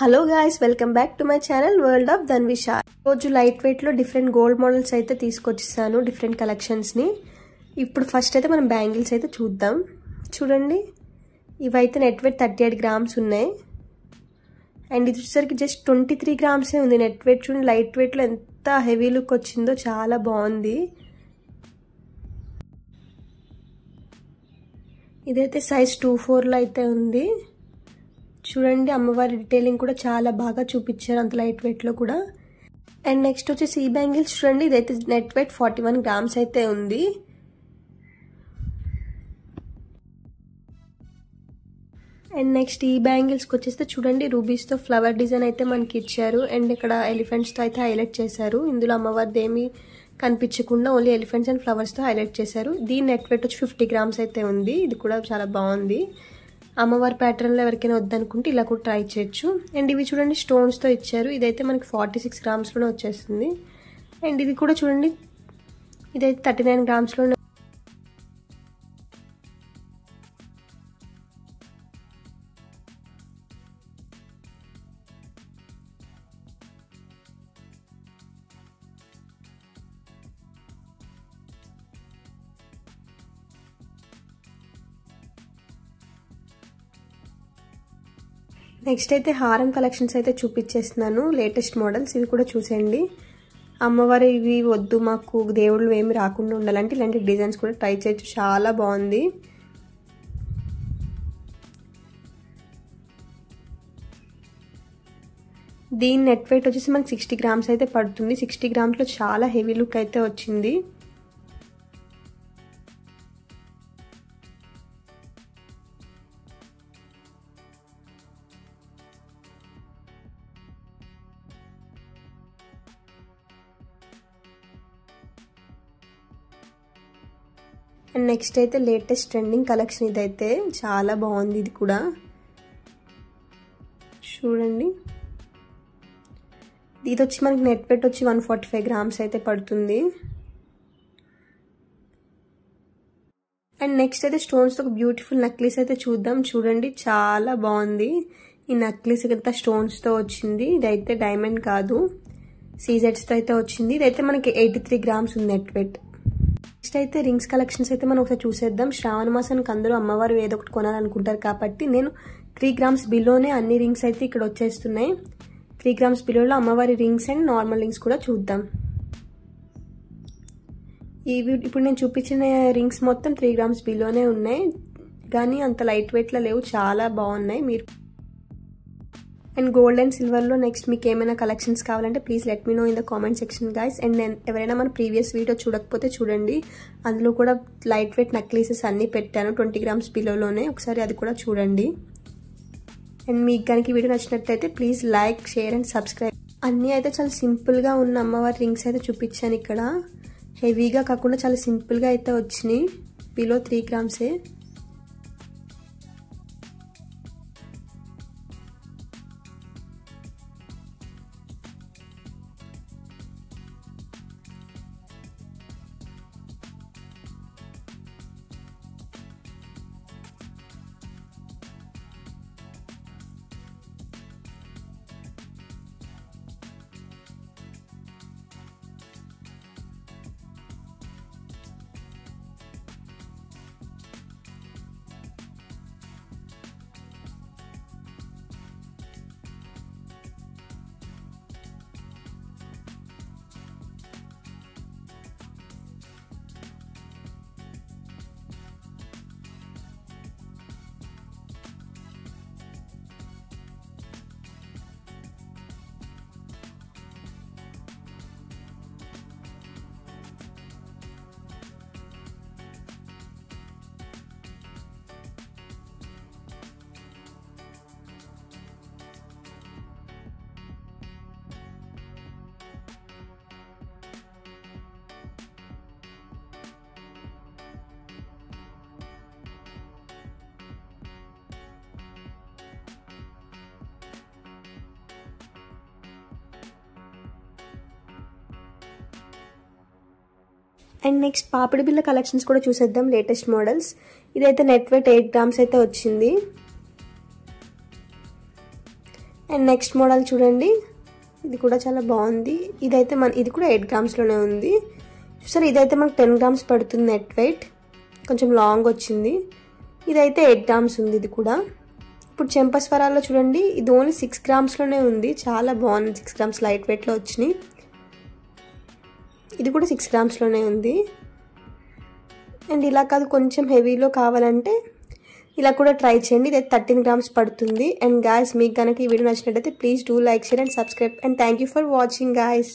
Hello guys, welcome back to my channel world of Dhanvisha. రోజు light weight లో different gold models అయితే తీసుకొచ్చిస్తాను, different collections ని. ఇప్పుడు ఫస్ట్ అయితే మనం బ్యాంగిల్స్ అయితే చూద్దాం. చూడండి, ఇవైతే నెట్ వెయిట్ 38 గ్రామ్స్ ఉన్నాయి. అండ్ ఇది వచ్చేసరికి జస్ట్ 23 గ్రామ్సే ఉంది నెట్ వెయిట్. చూడండి లైట్ వెయిట్ లో ఎంత హెవీ లుక్ వచ్చిందో, చాలా బాగుంది. ఇదైతే సైజ్ 24లో అయితే ఉంది. చూడండి, అమ్మవారి డీటెయిలింగ్ కూడా చాలా బాగా చూపించారు, అంత లైట్ వెయిట్ లో కూడా. అండ్ నెక్స్ట్ వచ్చేసి ఈ బ్యాంగిల్స్ చూడండి, ఇదైతే నెట్ వెయిట్ 41 గ్రామ్స్ అయితే ఉంది. అండ్ నెక్స్ట్ ఈ బ్యాంగిల్స్కి వచ్చేస్తే చూడండి, రూబీస్తో ఫ్లవర్ డిజైన్ అయితే మనకి ఇచ్చారు. అండ్ ఇక్కడ ఎలిఫెంట్స్తో అయితే హైలైట్ చేశారు. ఇందులో అమ్మవారిది ఏమీ కనిపించకుండా ఓన్లీ ఎలిఫెంట్స్ అండ్ ఫ్లవర్స్తో హైలైట్ చేశారు. దీని నెట్ వెయిట్ వచ్చి 50 గ్రామ్స్ అయితే ఉంది. ఇది కూడా చాలా బాగుంది. అమ్మవారి ప్యాటర్న్లో ఎవరికైనా వద్దనుకుంటే ఇలా కూడా ట్రై చేయొచ్చు. అండ్ ఇవి చూడండి స్టోన్స్తో ఇచ్చారు. ఇదైతే మనకి 46 గ్రామ్స్లోనే వచ్చేస్తుంది. అండ్ ఇది కూడా చూడండి, ఇదైతే 39 గ్రామ్స్లోనే. నెక్స్ట్ అయితే హారం కలెక్షన్స్ అయితే చూపించేస్తున్నాను, లేటెస్ట్ మోడల్స్. ఇవి కూడా చూసేయండి. అమ్మవారి ఇవి వద్దు, మాకు దేవుళ్ళు ఏమి రాకుండా ఉండాలంటే ఇలాంటి డిజైన్స్ కూడా ట్రై చేయొచ్చు, చాలా బాగుంది. దీని నెట్ వెయిట్ వచ్చేసి మనకి 60 గ్రామ్స్ అయితే పడుతుంది. 60 గ్రామ్స్లో చాలా హెవీ లుక్ అయితే వచ్చింది. అండ్ నెక్స్ట్ అయితే లేటెస్ట్ ట్రెండింగ్ కలెక్షన్, ఇదైతే చాలా బాగుంది. ఇది కూడా చూడండి, ఇది వచ్చి మనకి నెట్ వెయిట్ వచ్చి 145 గ్రామ్స్ అయితే పడుతుంది. అండ్ నెక్స్ట్ అయితే స్టోన్స్తో ఒక బ్యూటిఫుల్ నెక్లెస్ అయితే చూద్దాం. చూడండి, చాలా బాగుంది. ఈ నెక్లెస్ అంతా స్టోన్స్తో వచ్చింది. ఇదైతే డైమండ్ కాదు, సీజెడ్స్తో అయితే వచ్చింది. ఇదైతే మనకి 83 గ్రామ్స్ ఉంది నెట్ వెయిట్. నెక్స్ట్ అయితే రింగ్స్ కలెక్షన్స్ అయితే మనం ఒకసారి చూసేద్దాం. శ్రావణ మాసానికి అందరూ అమ్మవారు ఏదో ఒకటి కొనాలనుకుంటారు కాబట్టి నేను 3 గ్రామ్స్ బిలోనే అన్ని రింగ్స్ అయితే ఇక్కడ వచ్చేస్తున్నాయి. 3 గ్రామ్స్ బిలోలో అమ్మవారి రింగ్స్ అండ్ నార్మల్ రింగ్స్ కూడా చూద్దాం. ఇప్పుడు నేను చూపించిన రింగ్స్ మొత్తం 3 గ్రామ్స్ బిలోనే ఉన్నాయి, కానీ అంత లైట్ వెయిట్లో లేవు, చాలా బాగున్నాయి. మీరు అండ్ గోల్డ్ అండ్ సిల్వర్లో నెక్స్ట్ మీకు ఏమైనా కలెక్షన్స్ కావాలంటే please let me know in the comment section guys. And నేను ఎవరైనా మన ప్రీవియస్ వీడియో చూడకపోతే చూడండి, అందులో కూడా లైట్ వెయిట్ నెక్లెసెస్ అన్నీ పెట్టాను 20 గ్రామ్స్ బిలోలోనే, ఒకసారి అది కూడా చూడండి. అండ్ మీకు కనుక వీడియో నచ్చినట్లయితే please like, share and subscribe. అన్నీ అయితే చాలా సింపుల్గా ఉన్న అమ్మవారి రింగ్స్ అయితే చూపించాను. ఇక్కడ హెవీగా కాకుండా చాలా సింపుల్గా అయితే వచ్చినాయి, బిలో 3 గ్రామ్సే. అండ్ నెక్స్ట్ పాపిడి బిళ్ళ కలెక్షన్స్ కూడా చూసేద్దాం, లేటెస్ట్ మోడల్స్. ఇదైతే నెట్ వెయిట్ 8 గ్రామ్స్ అయితే వచ్చింది. అండ్ నెక్స్ట్ మోడల్ చూడండి, ఇది కూడా చాలా బాగుంది. ఇదైతే ఇది కూడా 8 గ్రామ్స్లోనే ఉంది. చూసారు, ఇదైతే మనకు 10 గ్రామ్స్ పడుతుంది నెట్ వెయిట్, కొంచెం లాంగ్ వచ్చింది. ఇదైతే 8 గ్రామ్స్ ఉంది ఇది కూడా. ఇప్పుడు చెంపస్వరాల్లో చూడండి, ఇది ఓన్లీ 6 గ్రామ్స్లోనే ఉంది, చాలా బాగుంది. 6 గ్రామ్స్ లైట్ వెయిట్లో వచ్చినాయి. ఇది కూడా 6 గ్రామ్స్లోనే ఉంది. అండ్ ఇలా కాదు, కొంచెం హెవీలో కావాలంటే ఇలా కూడా ట్రై చేయండి. ఇది 13 గ్రామ్స్ పడుతుంది. అండ్ గాయస్, మీకు కనుక ఈ వీడియో నచ్చినట్టయితే please do like, share and subscribe. And thank you for watching guys.